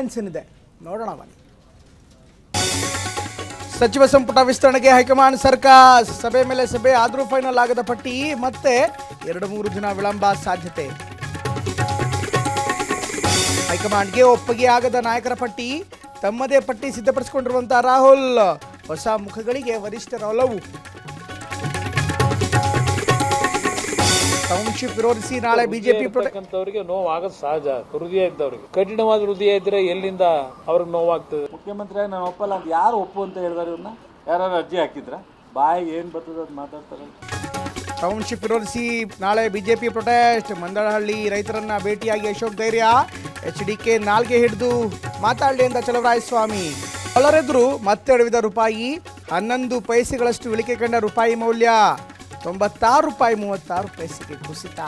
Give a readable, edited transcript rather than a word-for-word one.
Headlines ಏನಿದೆ ನೋಡೋಣ ಬನ್ನಿ. ಸಚಿವ ಸಂಪುಟ ವಿಸ್ತರಣೆಗೆ ಹೈಕಮಾಂಡ್ ಸರ್ಕಾರ ಸಭೆ ಮೇಲೆ ಸಭೆ ಆದರೂ ಫೈನಲ್ ಆಗದ ಪಟ್ಟಿ ಮತ್ತೆ 2-3 ದಿನ ವಿಳಂಬ ಸಾಧ್ಯತೆ. ಹೈಕಮಾಂಡ್ಗೆ ಒಪ್ಪಿಗೆ ಆಗದ ನಾಯಕರ ಪಟ್ಟಿ, ತಮ್ಮದೇ ಪಟ್ಟಿ ಸಿದ್ಧಪಡಿಸಿಕೊಂಡಿರುವಂತಹ ರಾಹುಲ್, ಹೊಸ ಮುಖಗಳಿಗೆ ವರಿಷ್ಠರ ಒಲವು. ಟೌನ್ಶಿಪ್ ವಿರೋಧಿಸಿ ನಾಳೆ ಬಿಜೆಪಿ ಅವರಿಗೆ ನೋವು ಆಗೋದು ಸಹಜ. ಹೃದಯ ಇದ್ದವ್ರಿಗೆ, ಕಠಿಣವಾದ ಹೃದಯ ಇದ್ರೆ ಎಲ್ಲಿಂದ ಅವ್ರಿಗೆ ನೋವಾಗ್ತದೆ. ಮುಖ್ಯಮಂತ್ರಿಯಾಗಿ ನಾನು ಒಪ್ಪಲ್ಲ ಅಂತ ಯಾರು ಒಪ್ಪು ಅಂತ ಹೇಳಿದಾರೆ? ಇವ್ರನ್ನ ಯಾರು ಅರ್ಜಿ ಹಾಕಿದ್ರ? ಬಾಯಿಗೆ ಏನ್ ಬರ್ತದ ಅದು ಮಾತಾಡ್ತಾರೆ. ಟೌನ್ಶಿಪ್ ವಿರೋಧಿಸಿ ನಾಳೆ ಬಿಜೆಪಿ ಪ್ರೊಟೆಸ್ಟ್. ಮಂದಳಹಳ್ಳಿ ರೈತರನ್ನ ಭೇಟಿಯಾಗಿ ಅಶೋಕ್ ಧೈರ್ಯ, HDK ನಾಲ್ಗೆ ಹಿಡಿದು ಮಾತಾಡಲಿ ಅಂತ ಚಲವರಾಯಸ್ವಾಮಿ. ಎಲ್ಲರೆದುರು ಮತ್ತೆ ಅಡವಿದ ರೂಪಾಯಿ, 11 ಪೈಸೆಗಳಷ್ಟು ಇಳಿಕೆ ಕಂಡ ರೂಪಾಯಿ ಮೌಲ್ಯ, 96 ರೂಪಾಯಿ 36 ಪೈಸೆಗೆ ಕುಸಿತ.